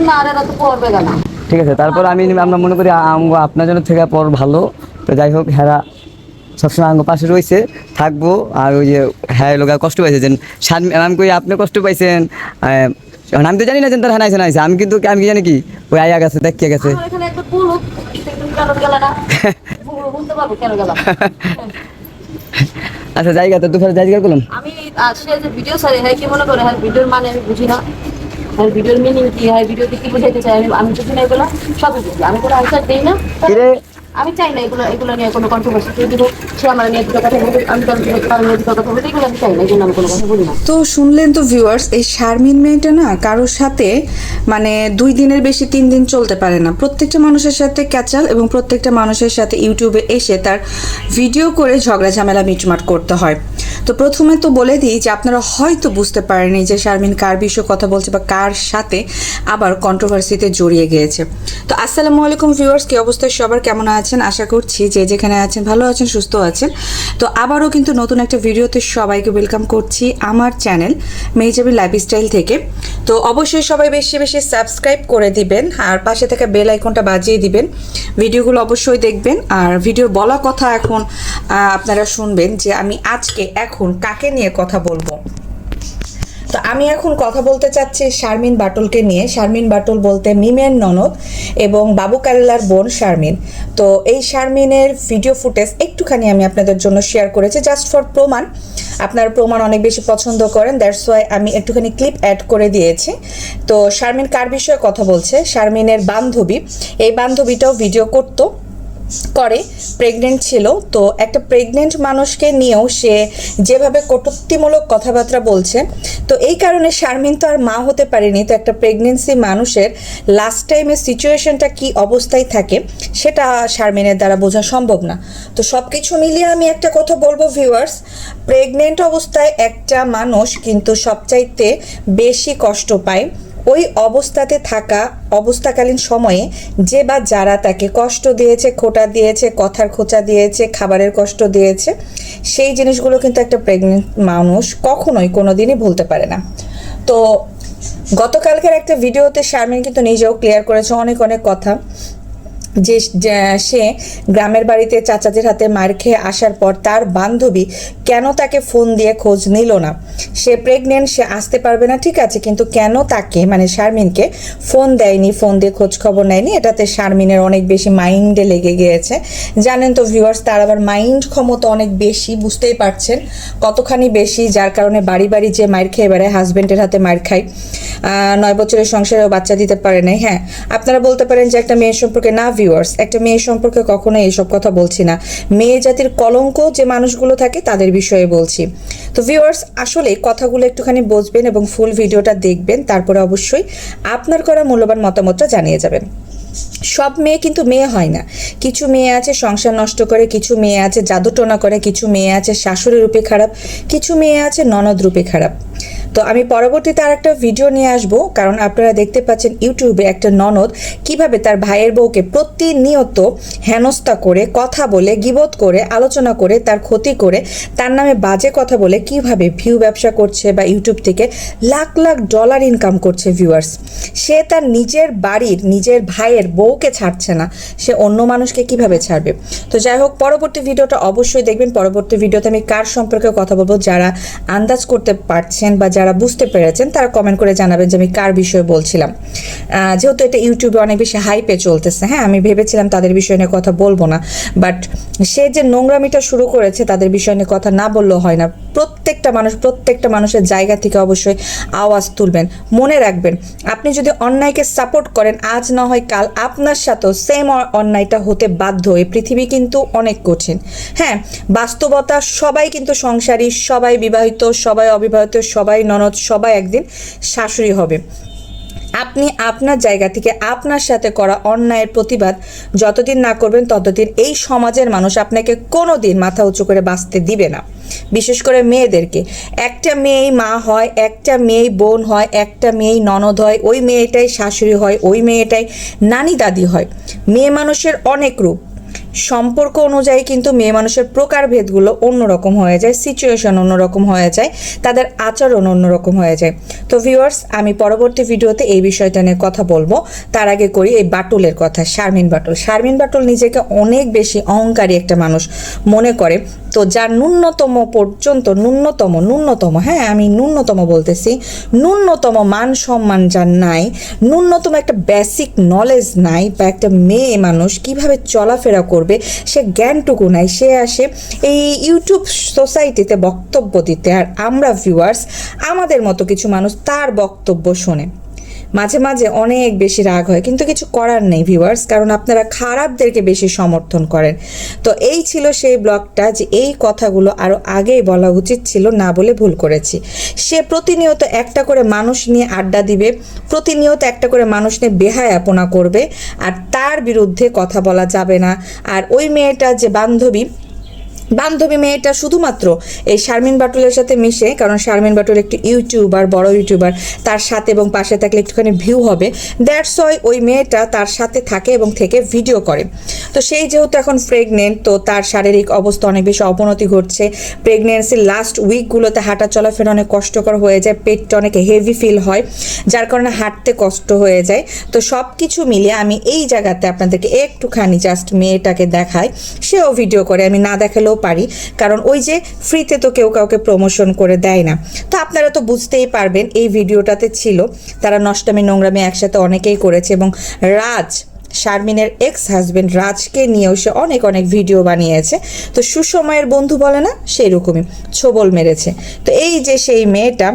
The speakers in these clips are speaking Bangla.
না আর এরা তো পড়বে না। ঠিক আছে, তারপর আমরা মনে করি আপনার জন্য থেকে পর ভালো। তো যাই হোক, হেরা সবসময় আমার পাশে রয়েছে, থাকবো। আর ওই যে হ্যাঁ লোক কষ্ট পাইছে যে আমি কই আপনি কষ্ট পাইছেন, আমি তো জানি না যে তার হ্যাঁ না আমি কিন্তু আমি কি জানি কি ওই আয়া গেছে দেখিয়ে গেছে। আমার এখানে একটা পুরো কেন গেল না বলতে পারবো কেন গেলাম। আচ্ছা জায়গা তো দুপুরে জায়গা করলাম আমি সে যে ভিডিও সারি হ্যাঁ কি মনে করে হ্যাঁ ভিডিওর মানে আমি বুঝি না, হ্যাঁ ভিডিওর মিনিং কি, হ্যাঁ ভিডিওতে কি বুঝাইতে চাই আমি বুঝি না, এগুলো সবই বুঝি, আমি কোনো আনসার দিই না। আমি চাই না এগুলো নিয়ে কোনো কন্ট্রোভার্সি তৈরি হোক। সে আমার নিয়ে দুটো কথা বলবে, আমি তার নিয়ে দুটো কথা বলতে, এগুলো আমি চাই না, এই জন্য আমি কোনো কথা বলি না। তো শুনলেন তো ভিউয়ার্স, এই শারমিন মেয়েটা না কারোর সাথে মানে 2 দিনের বেশি 3 দিন চলতে পারে না। প্রত্যেকটা মানুষের সাথে ক্যাচাল এবং প্রত্যেকটা মানুষের সাথে ইউটিউবে এসে তার ভিডিও করে ঝগড়া ঝামেলা মিটমাট করতে হয়। তো প্রথমে তো বলে দিই যে আপনারা হয়তো বুঝতে পারেননি যে শারমিন কার বিষয়ে কথা বলছে বা কার সাথে আবার কন্ট্রোভার্সিতে জড়িয়ে গিয়েছে। তো আসসালামু আলাইকুম ভিউয়ার্স, কি অবস্থা সবার, কেমন আছেন? আশা করছি যে যেখানে আছেন ভালো আছেন, সুস্থ আছেন। তো আবারও কিন্তু নতুন একটা ভিডিওতে সবাইকে ওয়েলকাম করছি আমার চ্যানেল মেহজাবি লাইফস্টাইল থেকে। তো অবশ্যই সবাই বেশি বেশি সাবস্ক্রাইব করে দিবেন আর পাশে থাকা বেল আইকনটা বাজিয়ে দিবেন। ভিডিওগুলো অবশ্যই দেখবেন। আর ভিডিওর বলা কথা এখন আপনারা শুনবেন যে আমি আজকে এখন কাকে নিয়ে কথা বলবো। তো আমি এখন কথা বলতে চাচ্ছি শারমিন বাটুলকে নিয়ে। শারমিন বাটুল বলতে মিমের ননদ এবং বাবু কাল্লার বোন শারমিন। তো এই শারমিনের ভিডিও ফুটেজ একটুখানি আমি আপনাদের জন্য শেয়ার করেছি জাস্ট ফর প্রমাণ। আপনারা প্রমাণ অনেক বেশি পছন্দ করেন, দ্যাটস ওয়াই আমি একটুখানি ক্লিপ অ্যাড করে দিয়েছি। তো শারমিন কার বিষয়ে কথা বলছে? শারমিনের বান্ধবী, এই বান্ধবীটাও ভিডিও করে প্রেগনেন্ট ছিল। তো একটা প্রেগনেন্ট মানুষকে নিয়েও সে যেভাবে কটূক্তিমূলক কথাবার্তা বলছে, তো এই কারণে শারমিন তো আর মা হতে পারেনি। তো একটা প্রেগনেন্সি মানুষের লাস্ট টাইমের সিচুয়েশনটা কি অবস্থায় থাকে সেটা শারমিনের দ্বারা বোঝা সম্ভব না। তো সব কিছু মিলিয়ে আমি একটা কথা বলবো ভিউয়ার্স, প্রেগনেন্ট অবস্থায় একটা মানুষ কিন্তু সবচাইতে বেশি কষ্ট পায় ওই অবস্থাতে থাকা অবস্থাকালীন সময়ে যে বা যারা তাকে কষ্ট দিয়েছে, খোঁটা দিয়েছে, কথার খোঁচা দিয়েছে, খাবারের কষ্ট দিয়েছে, সেই জিনিসগুলো কিন্তু একটা প্রেগনেন্ট মানুষ কখনোই কোনোদিনই ভুলতে পারে না। তো গতকালকের একটা ভিডিওতে শারমিন কিন্তু নিজেও ক্লিয়ার করেছে অনেক অনেক কথা, যে সে গ্রামের বাড়িতে চাচাদের হাতে মার খেয়ে আসার পর তার বান্ধবী কেন তাকে ফোন দিয়ে খোঁজ নিল না। সে প্রেগনেন্ট, সে আসতে পারবে না, ঠিক আছে, কিন্তু কেন তাকে মানে শারমিনকে ফোন দেয়নি, ফোন দিয়ে খোঁজ খবর নেয়নি, এটাতে শারমিনের অনেক বেশি মাইন্ডে লেগে গিয়েছে। জানেন তো ভিউয়ার্স, তার আবার মাইন্ড ক্ষমতা অনেক বেশি, বুঝতেই পারছেন কতখানি বেশি, যার কারণে বাড়ি বাড়ি যে মার খেয়ে বেড়ায়, হাজব্যান্ডের হাতে মার খায়, 9 বছরের সংসারেও বাচ্চা দিতে পারে নাই। হ্যাঁ, আপনারা বলতে পারেন যে একটা মেয়ের সম্পর্কে না ভিউয়ার্স, একটা মেয়ের সম্পর্কে কখনো এইসব কথা বলছি না, মেয়ে জাতির কলঙ্ক যে মানুষগুলো থাকে তাদের বিষয়ে বলছি। তো ভিউয়ার্স, আসলে কথাগুলো একটুখানি বুঝবেন এবং ফুল ভিডিওটা দেখবেন, তারপরে অবশ্যই আপনার করা মূল্যবান মতামতটা জানিয়ে যাবেন। সব মেয়ে কিন্তু মেয়ে হয় না, কিছু মেয়ে আছে সংসার নষ্ট করে, কিছু মেয়ে আছে জাদুটোনা করে, কিছু মেয়ে আছে শাশুড়ি রূপে খারাপ, কিছু মেয়ে আছে ননদ রূপে খারাপ। তো আমি পরবর্তীতে আর একটা ভিডিও নিয়ে আসবো, কারণ আপনারা দেখতে পাচ্ছেন ইউটিউবে একটা ননদ কিভাবে তার ভাইয়ের বউকে প্রতিনিয়ত হেনস্থা করে, কথা বলে, গীবত করে, আলোচনা করে, তার ক্ষতি করে, তার নামে বাজে কথা বলে কিভাবে ভিউ ব্যবসা করছে বা ইউটিউব থেকে লাখ লাখ ডলার ইনকাম করছে ভিউয়ার্স। সে তার নিজের বাড়ির নিজের ভাইয়ের বউকে ছাড়ছে না, সে অন্য মানুষকে কিভাবে ছাড়বে? তো যাই হোক, পরবর্তী ভিডিওটা অবশ্যই দেখবেন। পরবর্তী ভিডিওতে আমি কার সম্পর্কে কথা বলবো, যারা আন্দাজ করতে পারছেন বা যারা বুঝতে পেরেছেন তারা কমেন্ট করে জানাবেন যে আমি কার বিষয়ে বলছিলাম। যেহেতু এটা ইউটিউবে অনেক বেশি হাইপে চলতেছে, হ্যাঁ, আমি ভেবেছিলাম তাদের বিষয় নিয়ে কথা বলবো না, বাট সে যে নোংরামিটা শুরু করেছে তাদের বিষয় নিয়ে কথা না বললেও হয় না। প্রত্যেকটা মানুষের জায়গা থেকে অবশ্যই আওয়াজ তুলবেন। মনে রাখবেন, আপনি যদি অন্যায়কে সাপোর্ট করেন, আজ না হয় কাল আপনার সাথেও সেম অন্যায়টা হতে বাধ্য। এই পৃথিবী কিন্তু অনেক কঠিন। হ্যাঁ, বাস্তবতা, সবাই কিন্তু সংসারী, সবাই বিবাহিত, সবাই অবিবাহিত, সবাই ননদ, সবাই একদিন শাশুড়ি হবে। আপনি আপনার জায়গা থেকে আপনার সাথে করা অন্যায়ের প্রতিবাদ যতদিন না করবেন ততদিন এই সমাজের মানুষ আপনাকে কোনো দিন মাথা উঁচু করে বাঁচতে দিবে না। বিশেষ করে মেয়েদেরকে, একটা মেয়েই মা হয়, একটা মেয়েই বোন হয়, একটা মেয়েই ননদ হয়, ওই মেয়েটাই শাশুড়ি হয়, ওই মেয়েটাই নানি দাদি হয়। মেয়ে মানুষের অনেক রূপ, সম্পর্ক অনুযায়ী কিন্তু মেয়ে মানুষের প্রকারভেদগুলো অন্যরকম হয়ে যায়, সিচুয়েশন অন্যরকম হয়ে যায়, তাদের আচরণ অন্যরকম হয়ে যায়। তো ভিউয়ার্স, আমি পরবর্তী ভিডিওতে এই বিষয়টা নিয়ে কথা বলবো। তার আগে করি এই বাটুলের কথা, শারমিন বাটুল। শারমিন বাটুল নিজেকে অনেক বেশি অহংকারী একটা মানুষ মনে করে। তো যার ন্যূনতম পর্যন্ত ন্যূনতম হ্যাঁ আমি ন্যূনতম বলতেছি, ন্যূনতম মান সম্মান যার নাই, ন্যূনতম একটা বেসিক নলেজ নাই, বা একটা মেয়ে মানুষ কিভাবে চলাফেরা করবে সে জ্ঞানটুকু নাই, সে আসে এই ইউটিউব সোসাইটিতে বক্তব্য দিতে। আর আমরা ভিউয়ার্স, আমাদের মতো কিছু মানুষ তার বক্তব্য শোনে, মাঝে মাঝে অনেক বেশি রাগ হয়, কিন্তু কিছু করার নেই ভিউয়ার্স, কারণ আপনারা খারাপদেরকে বেশি সমর্থন করেন। তো এই ছিল সেই ব্লগটা, যে এই কথাগুলো আরও আগেই বলা উচিত ছিল, না বলে ভুল করেছি। সে প্রতিনিয়ত একটা করে মানুষ নিয়ে আড্ডা দিবে, প্রতিনিয়ত একটা করে মানুষ নিয়ে বেহায়াপনা করবে, আর তার বিরুদ্ধে কথা বলা যাবে না। আর ওই মেয়েটা যে বান্ধবী মেয়েটা শুধুমাত্র এই শারমিন বাটুলের সাথে মিশে, কারণ শারমিন বাটুল একটি ইউটিউবার, বড় ইউটিউবার, তার সাথে এবং পাশে থাকলে একটুখানি ভিউ হবে, দ্যাটস ওয়াই ওই মেয়েটা তার সাথে থাকে এবং থেকে ভিডিও করে। তো সেই যেহেতু এখন প্রেগনেন্ট, তো তার শারীরিক অবস্থা অনেক বেশি অবনতি ঘটছে। প্রেগনেন্সির লাস্ট উইকগুলোতে হাঁটা চলাফেরা অনেক কষ্টকর হয়ে যায়, পেটটা অনেক হেভি ফিল হয়, যার কারণে হাঁটতে কষ্ট হয়ে যায়। তো সব কিছু মিলিয়ে আমি এই জায়গাতে আপনাদেরকে একটুখানি জাস্ট মেয়েটাকে দেখাই, সেও ভিডিও করে, আমি না দেখালেও পারি, কারণ ওই যে ফ্রিতে তো কেউ কাউকে প্রমোশন করে দেয় না। তো আপনারা তো বুঝতেই পারবেন এই ভিডিওটাতে ছিল তারা নষ্টামি নোংরামি একসাথে অনেকেই করেছে, এবং রাজ, শারমিনের এক্স হাজবেন্ড রাজকে নিয়েও সে অনেক ভিডিও বানিয়েছে। তো সুসময়ের বন্ধু বলে না, সেই রকমই ছোবল মেরেছে। তো এই যে সেই মেয়েটা,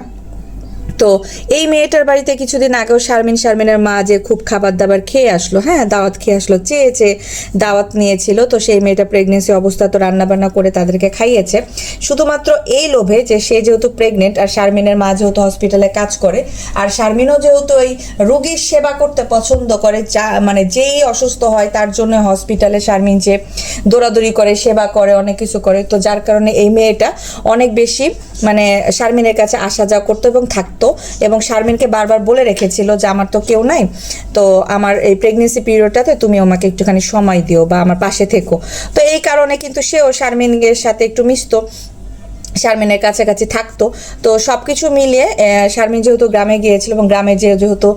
তো এই মেয়েটার বাড়িতে কিছুদিন আগেও শারমিনের মা যে খুব খাবার দাবার খেয়ে আসলো, হ্যাঁ দাওয়াত খেয়ে আসলো, চেয়ে দাওয়াত নিয়েছিল। তো সেই মেয়েটা প্রেগনেন্সি অবস্থা তো রান্নাবান্না করে তাদেরকে খাইয়েছে, শুধুমাত্র এই লোভে যে সে যেহেতু প্রেগনেন্ট, আর শারমিনের মা যেহেতু হসপিটালে কাজ করে, আর শারমিনও যেহেতু ওই রোগীর সেবা করতে পছন্দ করে, যা মানে যেই অসুস্থ হয় তার জন্য হসপিটালে শারমিন যে দৌড়াদৌড়ি করে, সেবা করে, অনেক কিছু করে। তো যার কারণে এই মেয়েটা অনেক বেশি মানে শারমিনের কাছে আসা যাওয়া করতো এবং থাকতো, এবং শারমিনকে বারবার বলে রেখেছিল যে আমার তো কেউ নাই, তো আমার এই প্রেগনেন্সি পিরিয়ডটাতে তুমি আমাকে একটুখানি সময় দিও বা আমার পাশে থেকো। তো এই কারণে কিন্তু সেও শারমিনের সাথে একটু মিশতো, শারমিনের কাছাকাছি থাকতো। তো সব কিছু মিলিয়ে শারমিন যেহেতু গ্রামে গিয়েছিল, এবং গ্রামে যেহেতু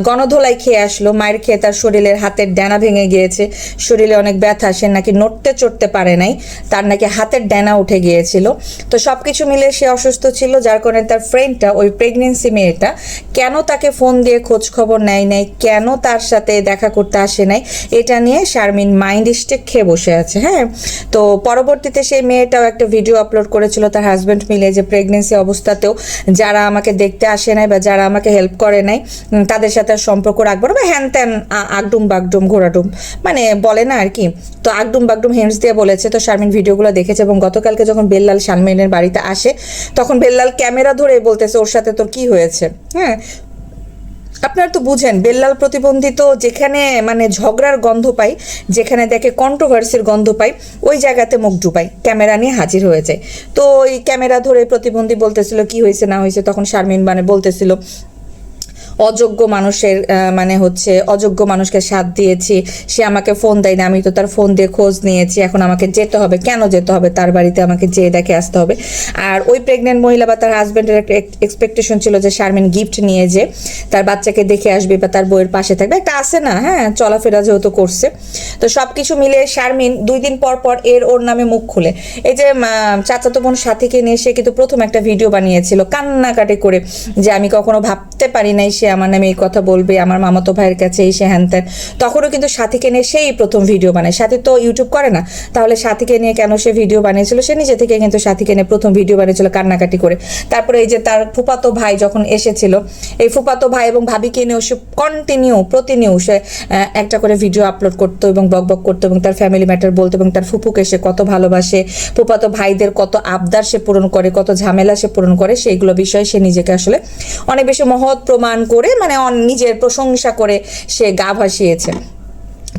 গণধোলাই খেয়ে আসলো, মায়ের খেয়ে তার শরীরের হাতের ড্যানা ভেঙে গিয়েছে, শরীরে অনেক ব্যথা, সে নাকি নড়তে চড়তে পারে নাই, তার নাকি হাতের ড্যানা উঠে গিয়েছিল। তো সব কিছু মিলিয়ে সে অসুস্থ ছিল, যার কারণে তার ফ্রেন্ডটা, ওই প্রেগনেন্সি মেয়েটা কেন তাকে ফোন দিয়ে খোঁজ খবর নেয় নাই, কেন তার সাথে দেখা করতে আসে নাই, এটা নিয়ে শারমিন মাইন্ড স্টেক খেয়ে বসে আছে। হ্যাঁ, তো পরবর্তীতে সেই মেয়েটাও একটা ভিডিও আপলোড করেছিল তার হাজব্যান্ড মিলে, যে প্রেগনেন্সি অবস্থাতেও যারা আমাকে দেখতে আসে নাই বা যারা আমাকে হেল্প করে নাই তাদের সাথে সম্পর্ক রাখবো না, বা হ্যান ত্যান আগডুম বাগডুম ঘোরাডুম মানে বলে না আর কি। তো আগডুম বাগডুম হেন্স দিয়ে বলেছে। তো শারমিন ভিডিওগুলো দেখেছে, এবং গতকালকে যখন বেল্লাল শারমিনের বাড়িতে আসে, তখন বেল্লাল ক্যামেরা ধরে বলতেছে ওর সাথে তোর কি হয়েছে। হ্যাঁ, আপনারা তো বুঝেন বেল্লাল প্রতিবন্ধী, তো যেখানে মানে ঝগড়ার গন্ধ পাই, যেখানে দেখে কন্ট্রোভার্সির গন্ধ পাই, ওই জায়গাতে মুখ ডুবাই, ক্যামেরা নিয়ে হাজির হয়ে যায়। তো ওই ক্যামেরা ধরে প্রতিবন্ধী বলতেছিল কি হয়েছে না হয়েছে, তখন শারমিন মানে বলতেছিল অযোগ্য মানুষের মানে হচ্ছে অযোগ্য মানুষকে সাথ দিয়েছি, সে আমাকে ফোন দেয় না, আমি তো তার ফোন দিয়ে খোঁজ নিয়েছি, এখন আমাকে যেতে হবে, কেন যেতে হবে, তার বাড়িতে আমাকে যেয়ে দেখে আসতে হবে। আর ওই প্রেগনেন্ট মহিলা বা তার হাজব্যান্ডের একটা এক্সপেকটেশন ছিল যে শারমিন গিফট নিয়ে যে তার বাচ্চাকে দেখে আসবে বা তার বউয়ের পাশে থাকবে, একটা আছে না, হ্যাঁ চলাফেরা যেহেতু করছে। তো সব কিছু মিলে শারমিন 2 দিন পর ওর নামে মুখ খুলে, এই যে চাচাতো বোন সাথীকে নিয়ে সে কিন্তু প্রথম একটা ভিডিও বানিয়েছিল কান্নাকাটি করে, যে আমি কখনো ভাবতে পারি নাই সে আমার নামে এই কথা বলবে, আমার মামাতো ভাইয়ের কাছে এসে হ্যান ত্যান। তখনও কিন্তু সাথীকে নিয়ে সেই প্রথম ভিডিও বানায়। সাথী তো ইউটিউব করে না, তাহলে সাথীকে নিয়ে কেন সে ভিডিও বানিয়েছিল, সে নিজে থেকে কিন্তু সাথীকে নিয়ে প্রথম ভিডিও বানিয়েছিল কান্নাকাটি করে। তারপরে এই যে তার ফুফাতো ভাই যখন এসেছিল, এই ফুফাতো ভাই এবং ভাবিকে নিয়েও সে প্রতিনিয়ত সে একটা করে ভিডিও আপলোড করতো এবং বকবক করতো, এবং তার ফ্যামিলি ম্যাটার বলতো, এবং তার ফুফুকে সে কত ভালোবাসে, ফুফাতো ভাইদের কত আবদার সে পূরণ করে, কত ঝামেলা সে পূরণ করে, সেইগুলো বিষয়ে সে নিজেকে আসলে অনেক বেশি মহৎ প্রমাণ করে, মানে নিজের প্রশংসা করে সে গা ভাসিয়েছে।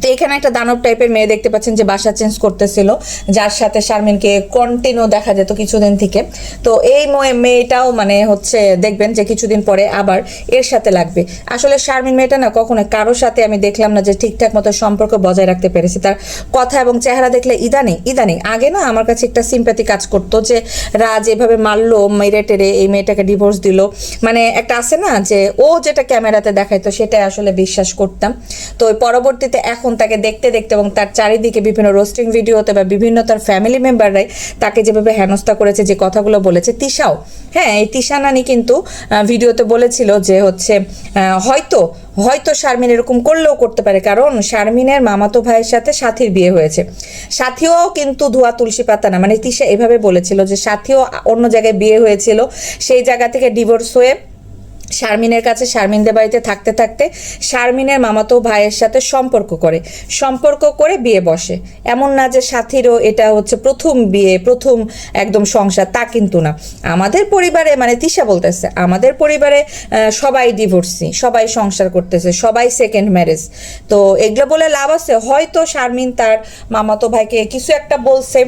তো এখানে একটা দানব টাইপের মেয়ে দেখতে পাচ্ছেন যে বাসা চেঞ্জ করতেছিল, যার সাথে শারমিনকে কন্টিনিউ দেখা যেত কিছুদিন থেকে। তো এই মেয়েটাও মানে হচ্ছে দেখবেন যে কিছুদিন পরে আবার এর সাথে লাগবে। আসলে শারমিন মেয়েটা না কখনো কারোর সাথে আমি দেখলাম না যে ঠিকঠাক মতো সম্পর্ক বজায় রাখতে পেরেছে। তার কথা এবং চেহারা দেখলে ইদানিং আগে না আমার কাছে একটা সিম্প্যাথি কাজ করতো যে রাজ এভাবে মারলো, মেরে টেরে এই মেয়েটাকে ডিভোর্স দিল, মানে একটা আছে না যে ও যেটা ক্যামেরাতে দেখাইতো সেটাই আসলে বিশ্বাস করতাম। তো ওই পরবর্তীতে এখন তাকে দেখতে দেখতে এবং তার চারিদিকে বিভিন্ন রোস্টিং ভিডিওতে বা বিভিন্ন তার ফ্যামিলি মেম্বাররাই তাকে যেভাবে হেনস্থা করেছে, যে কথাগুলো বলেছে, তিশাও, হ্যাঁ এই তিশা নানি কিন্তু ভিডিওতে বলেছিল যে হচ্ছে হয়তো শারমিন এরকম করলেও করতে পারে, কারণ শারমিনের মামাতো ভাইয়ের সাথে সাথীর বিয়ে হয়েছে। সাথীও কিন্তু ধোয়া তুলসী পাতা না, মানে তিশা এভাবে বলেছিল যে সাথীও অন্য জায়গায় বিয়ে হয়েছিল, সেই জায়গা থেকে ডিভোর্স হয়ে শারমিনের কাছে শারমিনদের বাড়িতে থাকতে থাকতে শারমিনের মামাতো ভাইয়ের সাথে সম্পর্ক করে বিয়ে বসে। এমন না যে সাথীরও এটা হচ্ছে প্রথম বিয়ে, প্রথম একদম সংসার, তা কিন্তু না। আমাদের পরিবারে মানে তিশা বলতেছে আমাদের পরিবারে সবাই ডিভোর্সি, সবাই সংসার করতেছে, সবাই সেকেন্ড ম্যারেজ। তো এগুলো বলে লাভ আছে? হয়তো শারমিন তার মামাতো ভাইকে কিছু একটা বলছে,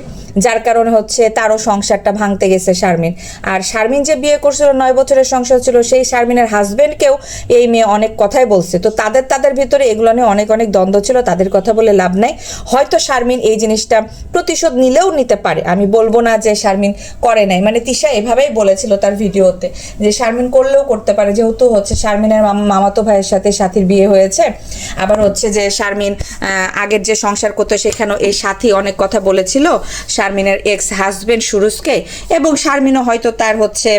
যার কারণে হচ্ছে তারও সংসারটা ভাঙতে গেছে শারমিন। আর শারমিন যে বিয়ে করছিল 9 বছরের সংসার ছিল, সেই শারমিনের হাজবেন্ডকেও এই মেয়ে অনেক কথাই বলছে। তো তাদের ভিতরে এগুলো নিয়ে অনেক দ্বন্দ্ব ছিল, তাদের কথা বলে লাভ নাই। হয়তো শারমিন এই জিনিসটা প্রতিশোধ নিলেও নিতে পারে, আমি বলবো না যে শারমিন করে নাই, মানে তিশা এভাবেই বলেছিল তার ভিডিওতে যে শারমিন করলেও করতে পারে, যেহেতু হচ্ছে শারমিনের মামাতো ভাইয়ের সাথে সাথীর বিয়ে হয়েছে। আবার হচ্ছে যে শারমিন আগের যে সংসার করতো সেখানেও এই সাথী অনেক কথা বলেছিল শারমিনের এক্স হাজবেন্ড সুরুজকে, এবং শারমিনও হয়তো তার হচ্ছে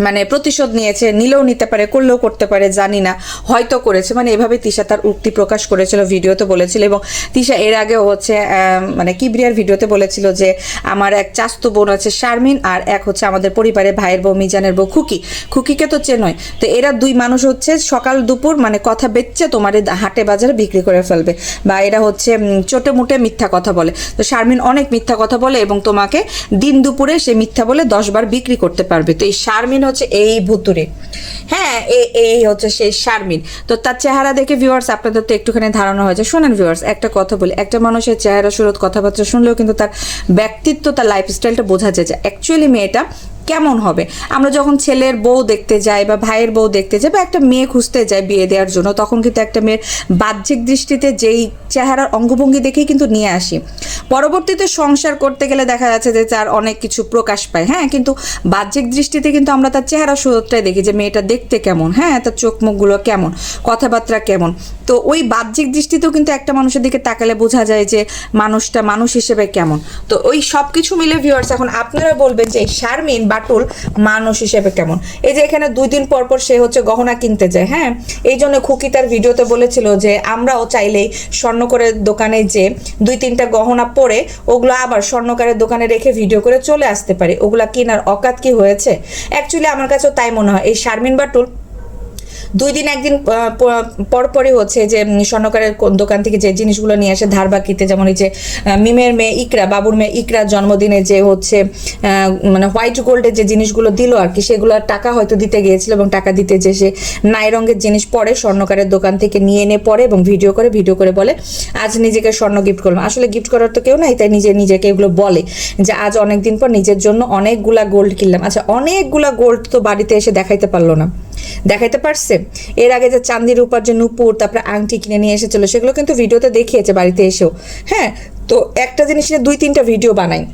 মানে প্রতিশোধ নিলেও নিতে পারে, করলেও করতে পারে, জানি না, হয়তো করেছে, মানে এভাবে তিশা তার উক্তি প্রকাশ করেছিল, ভিডিওতে বলেছিল। এবং তিশা এর আগেও হচ্ছে মানে কিবরিয়ার ভিডিওতে বলেছিল যে আমার এক চাস্তো বোন আছে শারমিন, আর এক হচ্ছে আমাদের পরিবারে ভাইয়ের বউ মিজানের বউ খুকিকে তো চেনই। তো এরা দুই মানুষ হচ্ছে সকাল দুপুর মানে কথা বেচছে তোমার হাটে বাজারে বিক্রি করে ফেলবে, বা এরা হচ্ছে চোটে মুটে মিথ্যা কথা বলে। তো শারমিন অনেক মিথ্যা কথা বলে এবং তোমাকে দিন দুপুরে সে মিথ্যা বলে 10 বার বিক্রি করতে পারবে। তো এই শারমিন হচ্ছে এই ভুতুরে, হ্যাঁ এই হচ্ছে সেই শারমিন। তো তার চেহারা দেখে ভিউয়ার্স আপনাদের তো একটুখানি ধারণা হয়েছে। শোনেন ভিউয়ার্স, একটা কথা বলি, একটা মানুষের চেহারা সুরত কথাবার্তা শুনলেও কিন্তু তার ব্যক্তিত্ব, তার লাইফস্টাইলটা বোঝা যায় যে অ্যাকচুয়ালি মেয়েটা কেমন হবে। আমরা যখন ছেলের বউ দেখতে যাই বা ভাইয়ের বউ দেখতে যাই বা একটা মেয়ে খুঁজতে যাই বিয়ে দেওয়ার জন্য, তখন কিন্তু একটা মেয়ের বাহ্যিক দৃষ্টিতে যেই চেহারার অঙ্গভঙ্গি দেখেই কিন্তু নিয়ে আসি। পরবর্তীতে সংসার করতে গেলে দেখা যাচ্ছে যে তার অনেক কিছু প্রকাশ পায়, হ্যাঁ, কিন্তু বাহ্যিক দৃষ্টিতে কিন্তু আমরা তার চেহারা সুরতটাই দেখি যে মেয়েটা দেখতে কেমন, হ্যাঁ, তার চোখ মুখগুলো কেমন, কথাবার্তা কেমন। তো ওই বাহ্যিক দৃষ্টিতেও কিন্তু একটা মানুষের দিকে তাকালে বোঝা যায় যে মানুষটা মানুষ হিসেবে কেমন। তো ওই সব কিছু মিলে ভিউয়ার্স এখন আপনারা বলবেন যে শারমিন বাটুল মানুষ হিসেবে কেমন। এই যে এখানে 2 দিন পর সে হচ্ছে গহনা কিনতে যায়, হ্যাঁ, এই জন্য খুকি তার ভিডিওতে বলেছিল যে আমরাও চাইলেই স্বর্ণকারের দোকানে যে 2-3টা গহনা পরে ওগুলো আবার স্বর্ণকারের দোকানে রেখে ভিডিও করে চলে আসতে পারি, ওগুলা কেনার অকাত কি হয়েছে? অ্যাকচুয়ালি আমার কাছেও তাই মনে হয়। এই শারমিন বাটুল 2 দিন 1 দিন পরই হচ্ছে যে স্বর্ণকারের দোকান থেকে যে জিনিসগুলো নিয়ে আসে ধার বাকিতে, যেমন এই যে মিমের মেয়ে ইকরা, বাবুর মেয়ে ইকরার জন্মদিনে যে হচ্ছে মানে হোয়াইট গোল্ডের যে জিনিসগুলো দিল আর কি, সেগুলোর টাকা হয়তো দিতে গিয়েছিল এবং টাকা দিতে যে সে নাই রঙের জিনিস পরে স্বর্ণকারের দোকান থেকে নিয়ে এনে পরে এবং ভিডিও করে বলে আজ নিজেকে স্বর্ণ গিফট করলাম। আসলে গিফট করার তো কেউ নাই, তাই নিজেকে এগুলো বলে যে আজ অনেকদিন পর নিজের জন্য অনেকগুলা গোল্ড কিনলাম। আচ্ছা, অনেকগুলা গোল্ড তো বাড়িতে এসে দেখাইতে পারলো না, দেখাইতে পারছে? এর আগে যে চান্দির উপর যে নুপুর তারপরে আংটি কিনে নিয়ে এসেছিল সেগুলো কিন্তু ভিডিওতে দেখিয়েছে বাড়িতে এসেও, হ্যাঁ। তো একটা জিনিস নিয়ে 2-3টা ভিডিও বানাই,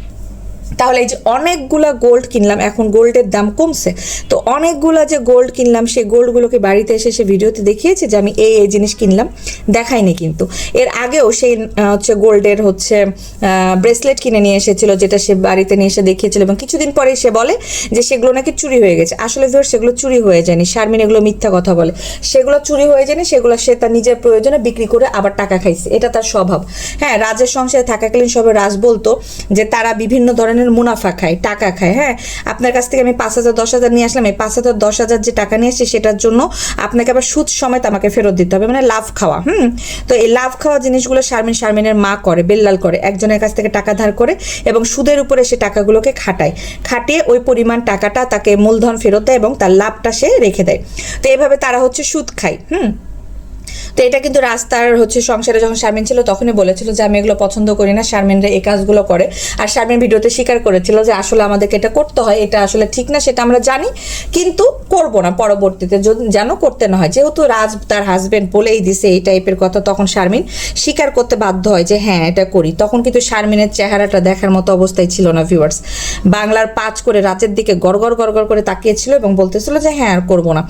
তাহলে এই যে অনেকগুলা গোল্ড কিনলাম, এখন গোল্ডের দাম কমছে, তো অনেকগুলা যে গোল্ড কিনলাম সেই গোল্ডগুলোকে বাড়িতে এসে সে ভিডিওতে দেখিয়েছে যে আমি এই জিনিস কিনলাম, দেখায়নি কিন্তু। এর আগেও সেই হচ্ছে গোল্ডের হচ্ছে ব্রেসলেট কিনে নিয়ে এসেছিল, যেটা সে বাড়িতে নিয়ে এসে দেখিয়েছিল এবং কিছুদিন পরেই সে বলে যে সেগুলো নাকি চুরি হয়ে গেছে। আসলে সেগুলো চুরি হয়ে যায়নি, শারমিন এগুলো মিথ্যা কথা বলে, সেগুলো চুরি হয়ে যায়নি, সেগুলো সে তার নিজের প্রয়োজনে বিক্রি করে আবার টাকা খাইছে, এটা তার স্বভাব। হ্যাঁ, রাজের সংসারে থাকাকালীন সবে রাজ বলতো যে তারা বিভিন্ন ধরনের মুনাফা খায়, টাকা খায়। হ্যাঁ, আপনার কাছ থেকে আমি 5,000-10,000 নিয়ে আসলাম, এই 5,000-10,000 যে টাকা নিয়ে আসছি সেটার জন্য আপনাকে আবার সুদ সমেত আমাকে ফেরত দিতে হবে, মানে লাভ খাওয়া। তো এই লাভ খাওয়া জিনিসগুলো শারমিনের মা করে, বেল্লাল করে, একজনের কাছ থেকে টাকা ধার করে এবং সুদের উপরে সে টাকাগুলোকে খাটিয়ে ওই পরিমাণ টাকাটা তাকে মূলধন ফেরত দেয় এবং তার লাভটা সে রেখে দেয়। তো এইভাবে তারা হচ্ছে সুদ খায়। তো এটা কিন্তু রাস্তার হচ্ছে সংসারে যখন শারমিন ছিল তখনই বলেছিল যে আমি এগুলো পছন্দ করি না, শারমিনরা এই কাজগুলো করে। আর শারমিন ভিডিওতে স্বীকার করেছিল যে আসলে আমাদেরকে এটা করতে হয়, এটা আসলে ঠিক না, সেটা আমরা জানি, কিন্তু করব না পরবর্তীতে যেন করতে না হয়। যেহেতু রাজ তার হাজবেন্ড বলেই দিছে এই টাইপের কথা, তখন শারমিন স্বীকার করতে বাধ্য হয় যে হ্যাঁ এটা করি। তখন কিন্তু শারমিনের চেহারাটা দেখার মতো অবস্থায় ছিল না ভিউয়ার্স। বাংলার 5 করে রাতের দিকে গড়গড় গড়গড় করে তাকিয়েছিল এবং বলতেছিল যে হ্যাঁ আর করবো না।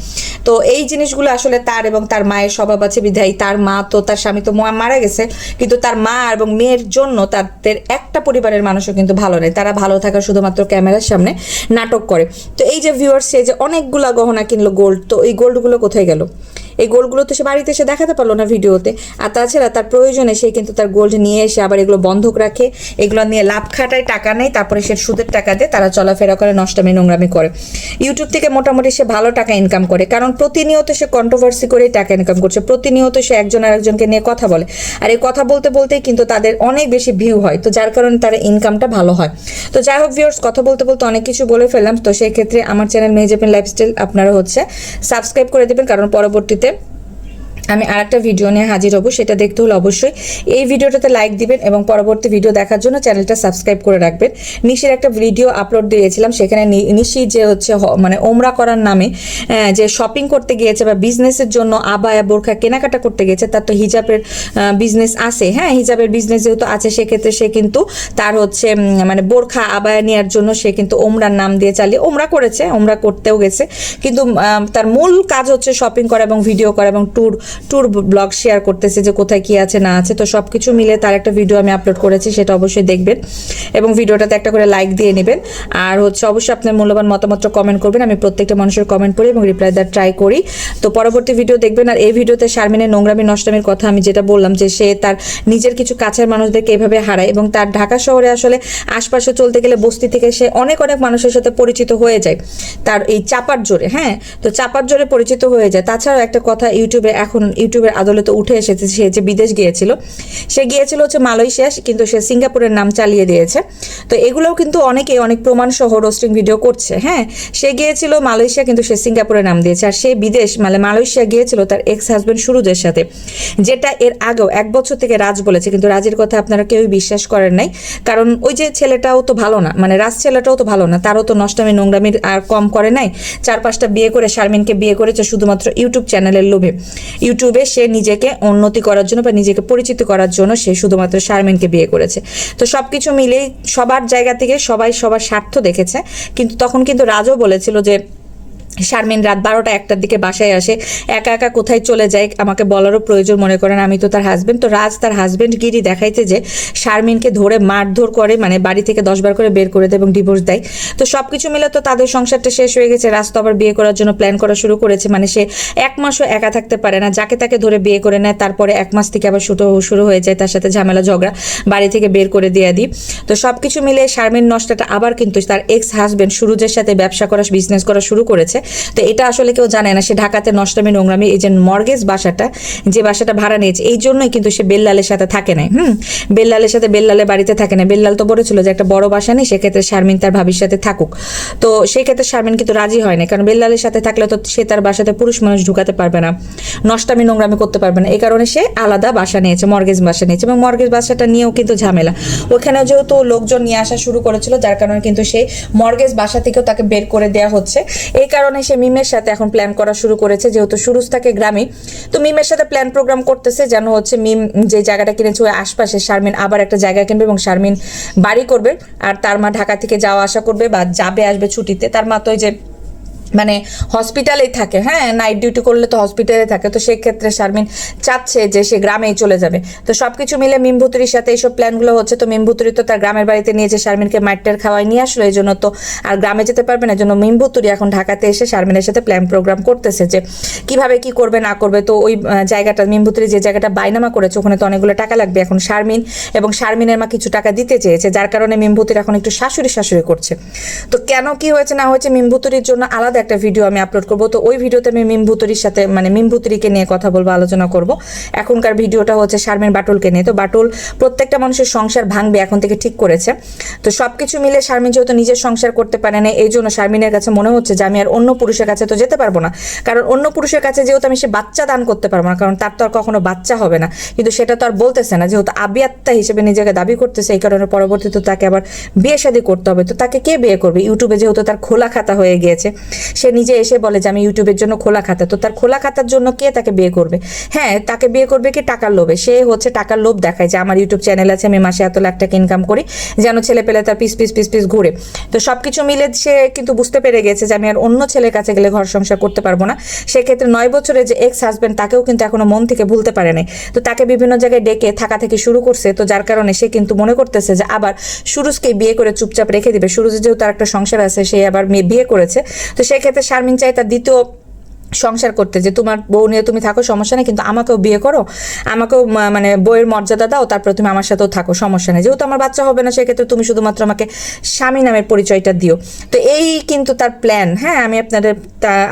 তো এই জিনিসগুলো আসলে তার এবং তার মায়ের স্বভাব আছে বিধায়, তার মা তো তার স্বামী তো মারা গেছে, কিন্তু তার মা এবং মেয়ের জন্য তাদের একটা পরিবারের মানুষও কিন্তু ভালো নেই, তারা ভালো থাকা শুধুমাত্র ক্যামেরার সামনে নাটক করে। তো এই যে ভিউয়ার্স, সে যে অনেকগুলা গহনা কিনলো গোল্ড, তো এই গোল্ডগুলো কোথায় গেল? এই গোল্ডগুলো তো সে বাড়িতে এসে দেখাতে পারলো না ভিডিওতে। আর তাছাড়া তার প্রয়োজনে সে কিন্তু তার গোল্ড নিয়ে এসে আবার এগুলো বন্ধক রাখে, এগুলো নিয়ে লাভ খাটায়, টাকা নেই, তারপরে সে সুদের টাকা দিয়ে তারা চলাফেরা করে, নষ্টামি নোংরামি করে। ইউটিউব থেকে মোটামুটি সে ভালো টাকা ইনকাম করে, কারণ প্রতিনিয়ত সে কন্ট্রোভার্সি করেই টাকা ইনকাম করছে, প্রতিনিয়ত সে একজন আরেকজনকে নিয়ে কথা বলে, আর এই কথা বলতে বলতেই কিন্তু তাদের অনেক বেশি ভিউ হয়, তো যার কারণে তার ইনকামটা ভালো হয়। তো যাই হোক ভিউয়ার্স, কথা বলতে বলতে অনেক কিছু বলে ফেললাম। তো সেই ক্ষেত্রে আমার চ্যানেল মেহেজাবিন লাইফস্টাইল আপনারা হচ্ছে সাবস্ক্রাইব করে দেবেন, কারণ পরবর্তীতে আমি আরেকটা ভিডিও নিয়ে হাজির হব, সেটা দেখতে হলে অবশ্যই এই ভিডিওটাতে লাইক দিবেন এবং পরবর্তী ভিডিও দেখার জন্য চ্যানেলটা সাবস্ক্রাইব করে রাখবেন। নিশির একটা ভিডিও আপলোড দিয়েছিলাম, সেখানে নিশি যে হচ্ছে মানে ওমরা করার নামে যে শপিং করতে গিয়েছে বা বিজনেসের জন্য আবায়া বোরখা কেনাকাটা করতে গিয়েছে, তার তো হিজাবের বিজনেস আছে, হ্যাঁ হিজাবের বিজনেস যেহেতু আছে সেক্ষেত্রে সে কিন্তু তার হচ্ছে মানে বোরখা আবায়া নেওয়ার জন্য সে কিন্তু ওমরার নাম দিয়ে চালিয়ে ওমরা করেছে, ওমরা করতেও গেছে, কিন্তু তার মূল কাজ হচ্ছে শপিং করা এবং ভিডিও করা এবং ট্যুর ব্লগ শেয়ার করতেছে যে কোথায় কি আছে না আছে। তো সব কিছু মিলে তার একটা ভিডিও আমি আপলোড করেছি, সেটা অবশ্যই দেখবেন এবং ভিডিওটাতে একটা করে লাইক দিয়ে নেবেন। আর হচ্ছে অবশ্যই আপনার মূল্যবান মতামত কমেন্ট করবেন, আমি প্রত্যেকটা মানুষের কমেন্ট পড়ি এবং রিপ্লাই দেওয়ার ট্রাই করি। তো পরবর্তী ভিডিও দেখবেন। আর এই ভিডিওতে শারমিনের নোংরামি নষ্টামির কথা আমি যেটা বললাম, যে সে তার নিজের কিছু কাছের মানুষদেরকে এভাবে হারায় এবং তার ঢাকা শহরে আসলে আশপাশে চলতে গেলে বস্তি থেকে সে অনেক মানুষের সাথে পরিচিত হয়ে যায় তার এই চাপার জোরে, হ্যাঁ তো চাপার জোরে পরিচিত হয়ে যায়। তাছাড়াও একটা কথা এখন ইউটিউবের আদালতে উঠে এসেছে, সে যে বিদেশ গিয়েছিল, সে গিয়েছিল হচ্ছে মালয়েশিয়া, কিন্তু সে সিঙ্গাপুরের নাম চালিয়ে দিয়েছে। তো এগুলোও কিন্তু অনেকে অনেক প্রমাণ সহ রোস্টিং ভিডিও করছে, হ্যাঁ সে গিয়েছিল মালয়েশিয়া কিন্তু সে সিঙ্গাপুরের নাম দিয়েছে, আর সে বিদেশ মানে মালয়েশিয়া গিয়েছিল তার এক্স হাজব্যান্ড সুরুজের সাথে, যেটা এর আগেও 1 বছর থেকে রাজ বলেছে, কিন্তু রাজের কথা আপনারা কেউই বিশ্বাস করেন নাই, কারণ ওই যে ছেলেটাও তো ভালো না, মানে রাজ ছেলেটাও তো ভালো না, তারও তো নষ্টামি নোংরামির আর কম করে নাই, 4-5টা বিয়ে করে শারমিনকে বিয়ে করেছে শুধুমাত্র ইউটিউব চ্যানেলের লোভে। ইউটিউবে সে নিজেকে উন্নতি করার জন্য বা নিজেকে পরিচিত করার জন্য সে শুধুমাত্র শারমিনকে বিয়ে করেছে। তো সবকিছু মিলেই সবার জায়গা থেকে সবাই সবার স্বার্থ দেখেছে, কিন্তু তখন কিন্তু রাজও বলেছিল যে শারমিন রাত 12টা-1টার দিকে বাসায় আসে, একা একা কোথায় চলে যায় আমাকে বলারও প্রয়োজন মনে করেন, আমি তো তার হাজবেন্ড। তো রাজ তার হাজবেন্ড গিরি দেখাইতে যে শারমিনকে ধরে মারধর করে, মানে বাড়ি থেকে 10 বার করে বের করে দেয় এবং ডিভোর্স দেয়। তো সব কিছু মিলে তো তাদের সংসারটা শেষ হয়ে গেছে। রাজ তো আবার বিয়ে করার জন্য প্ল্যান করা শুরু করেছে, মানে সে 1 মাসও একা থাকতে পারে না, যাকে তাকে ধরে বিয়ে করে নেয়, তারপরে 1 মাস থেকে আবার শুরু হয়ে যায় তার সাথে ঝামেলা ঝগড়া, বাড়ি থেকে বের করে দিয়ে দিই। তো সব কিছু মিলে শারমিন নষ্টাটা আবার কিন্তু তার এক্স হাজবেন্ড সুরুজের সাথে ব্যবসা করা, বিজনেস করা শুরু করেছে। তো এটা আসলে কেউ জানে না, সে ঢাকাতে নষ্টামি নোংরামি এই যে মর্গেজ বাসাটা, যে বাসাটা ভাড়া নিয়েছে, এই জন্যই কিন্তু সে বেল্লালের সাথে থাকে নাই। বেল্লালের সাথে বেল্লালের বাড়িতে থাকে না। বেল্লাল তো বলেছিল যে একটা বড় বাসা নেই, সেক্ষেত্রে শারমিন তার ভাবির সাথে থাকুক। তো সেই ক্ষেত্রে শারমিন কিন্তু রাজি হয় না, কারণ বেল্লালের সাথে থাকলে তো সে তার বাসাতে পুরুষ মানুষ ঢুকাতে পারবে না, নষ্টামি নোংরামি করতে পারবে না। এই কারণে সে আলাদা বাসা নিয়েছে, মর্গেজ বাসা নিয়েছে, এবং মর্গেজ বাসাটা নিয়েও কিন্তু ঝামেলা। ওখানেও যেহেতু লোকজন নিয়ে আসা শুরু করেছিল, যার কারণে কিন্তু সেই মর্গেজ বাসা থেকেও তাকে বের করে দেওয়া হচ্ছে। এই কারণে সে মিমের সাথে এখন প্ল্যান করা শুরু করেছে, যেহেতু সুরুজ থাকে গ্রামে, তো মিমের সাথে প্ল্যান প্রোগ্রাম করতেছে যেন হচ্ছে মিম যে জায়গাটা কিনেছে ওই আশপাশে শারমিন আবার একটা জায়গা কিনবে এবং শারমিন বাড়ি করবে, আর তার মা ঢাকা থেকে যাওয়া আসা করবে বা যাবে আসবে ছুটিতে। তার মা তো ওই যে মানে হসপিটালেই থাকে, হ্যাঁ নাইট ডিউটি করলে তো হসপিটালে থাকে, তো সেক্ষেত্রে শারমিন চাচ্ছে যে সে গ্রামেই চলে যাবে। তো সবকিছু মিলে মিমভুতুরির সাথে এইসব প্ল্যানগুলো হচ্ছে। তো মিমভুতুরি তো তার গ্রামের বাড়িতে নিয়েছে, শারমিনকে মাইটের খাওয়াই নিয়ে আসলো, এই জন্য তো আর গ্রামে যেতে পারবে না, এই জন্য মিমভুতুরি এখন ঢাকাতে এসে শারমিনের সাথে প্ল্যান প্রোগ্রাম করতেছে যে কিভাবে কি করবে না করবে। তো ওই জায়গাটা মিমভুতুরি যে জায়গাটা বাইনামা করেছে, ওখানে তো অনেকগুলো টাকা লাগবে। এখন শারমিন এবং শারমিনের মা কিছু টাকা দিতে চেয়েছে, যার কারণে মিমভুতুরি এখন একটু শাশুড়ি করছে। তো কেন কি হয়েছে না হয়েছে, মিমভুতুরির জন্য আলাদা একটা ভিডিও আমি আপলোড করব। তো ওই ভিডিওতে আমি মিম ভুতুরির সাথে মানে মিম ভুতুরিকে নিয়ে কথা বলবো, আলোচনা করব। এখনকার ভিডিওটা হচ্ছে শারমিন বাটুলকে নিয়ে। তো বাটুল প্রত্যেকটা মানুষের সংসার ভাঙবে এখন থেকে ঠিক করেছে। তো সবকিছু মিলে শারমিন যেহেতু নিজের সংসার করতে পারে না, এই জন্য শারমিনের কাছে মনে হচ্ছে যে আমি আর অন্য পুরুষের কাছে তো যেতে পারবো না, কারণ অন্য পুরুষের কাছে যেহেতু আমি সে বাচ্চা দান করতে পারবো না, কারণ তার তো আর কখনো বাচ্চা হবে না। কিন্তু সেটা তো আর বলতেছে না, যেহেতু আবিয়াত্তা হিসেবে নিজেকে দাবি করতেছে, এই কারণে পরবর্তীতে তাকে আবার বিয়ে শাদী করতে হবে। তো তাকে কে বিয়ে করবে? ইউটিউবে যেহেতু তার খোলা খাতা হয়ে গিয়েছে, সে নিজে এসে বলে যে আমি ইউটিউবের জন্য খোলা খাতা, তো তার খোলা খাতার জন্য কে তাকে বিয়ে করবে? হ্যাঁ, তাকে বিয়ে করবে কি টাকার লোভে? সে হচ্ছে টাকার লোভ দেখায় যে আমার ইউটিউব চ্যানেল আছে, আমি মাসে এত লাখ টাকা ইনকাম করি, যেন ছেলে পেলে তার পিস পিস পিস পিস ঘুরে। তো সবকিছু মিলে সে কিন্তু বুঝতে পেরে গেছে যে আমি আর অন্য ছেলের কাছে গেলে ঘর সংসার করতে পারবো না। সেক্ষেত্রে 9 বছরের যে এক্স হাজবেন্ড, তাকেও কিন্তু এখনো মন থেকে ভুলতে পারে নাই। তো তাকে বিভিন্ন জায়গায় ডেকে থাকা থেকে শুরু করছে। তো যার কারণে সে কিন্তু মনে করতেছে যে আবার সুরুজকে বিয়ে করে চুপচাপ রেখে দিবে। সুরুজের যেহেতু তার একটা সংসার আছে, সে আবার মেয়ে বিয়ে করেছে। তো সেক্ষেত্রে শারমিন চাই তার দ্বিতীয় সংসার করতে, যে তোমার বউ নিয়ে তুমি থাকো, সমস্যা নেই, কিন্তু আমাকেও বিয়ে করো, আমাকেও মানে বইয়ের মর্যাদা দাও, তারপরে তুমি আমার সাথেও থাকো, সমস্যা নেই। যেহেতু আমার বাচ্চা হবে না, সেক্ষেত্রে তুমি শুধুমাত্র আমাকে স্বামী নামের পরিচয়টা দিও। তো এই কিন্তু তার প্ল্যান। হ্যাঁ, আমি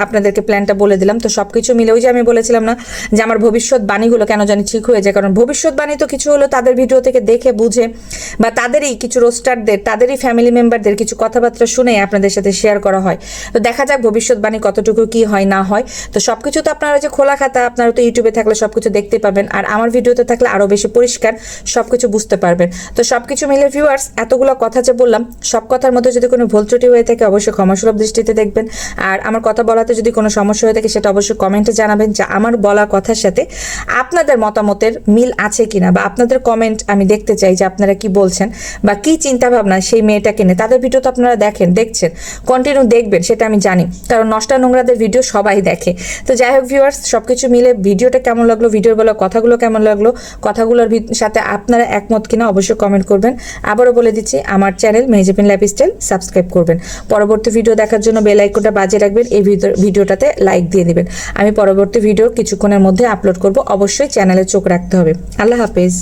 আপনাদেরকে প্ল্যানটা বলে দিলাম। তো সব কিছু মিলে ওই যে আমি বলেছিলাম না যে আমার ভবিষ্যৎবাণীগুলো কেন জানি ঠিক হয়ে যায়, কারণ ভবিষ্যৎবাণী তো কিছু হলো তাদের ভিডিও থেকে দেখে বুঝে, বা তাদেরই কিছু রোস্টারদের, তাদেরই ফ্যামিলি মেম্বারদের কিছু কথাবার্তা শুনে আপনাদের সাথে শেয়ার করা হয়। তো দেখা যাক ভবিষ্যৎবাণী কতটুকু কি হয় না হয়। তো সবকিছু তো আপনারা যে খোলা খাতা, আপনারা তো ইউটিউবে থাকলে সবকিছু দেখতে পাবেন, আর আমার ভিডিওতে থাকলে আরো বেশি পরিষ্কার সবকিছু বুঝতে পারবেন। তো সবকিছু মিলে ভিউয়ার্স, এতগুলো কথা যে বললাম, সব কথার মধ্যে যদি কোনো ভুল ত্রুটি হয়ে থাকে অবশ্যই ক্ষমাসুলভ দৃষ্টিতে দেখবেন। আর আমার কথা বলাতে যদি কোনো সমস্যা হয়ে থাকে সেটা অবশ্যই কমেন্টে জানাবেন, যে আমার বলা কথার সাথে আপনাদের মতামতের মিল আছে কিনা, বা আপনাদের কমেন্ট আমি দেখতে চাই যে আপনারা কি বলছেন বা কি চিন্তা ভাবনা সেই মেয়েটাকে নিয়ে। তাদের ভিডিও তো আপনারা দেখছেন, কন্টিনিউ দেখবেন, সেটা আমি জানি, কারণ নষ্টা নোংরাদের ভিডিও সবাই দেখে। তো যাই হোক ভিউয়ার্স, সবকিছু মিলে ভিডিওটা কেমন লাগলো, ভিডিওর বলা কথাগুলো কেমন লাগলো, কথাগুলোর সাথে আপনারা একমত কিনা অবশ্যই কমেন্ট করবেন। আবারও বলে দিচ্ছি, আমার চ্যানেল মেহেজাবিন লাইফস্টাইল সাবস্ক্রাইব করবেন। পরবর্তী ভিডিও দেখার জন্য বেল আইকনটা বাজিয়ে রাখবেন, এই ভিডিওটাতে লাইক দিয়ে দিবেন। আমি পরবর্তী ভিডিও কিছুক্ষণের মধ্যে আপলোড করব, অবশ্যই চ্যানেলে চোখ রাখতে হবে। আল্লাহ হাফেজ।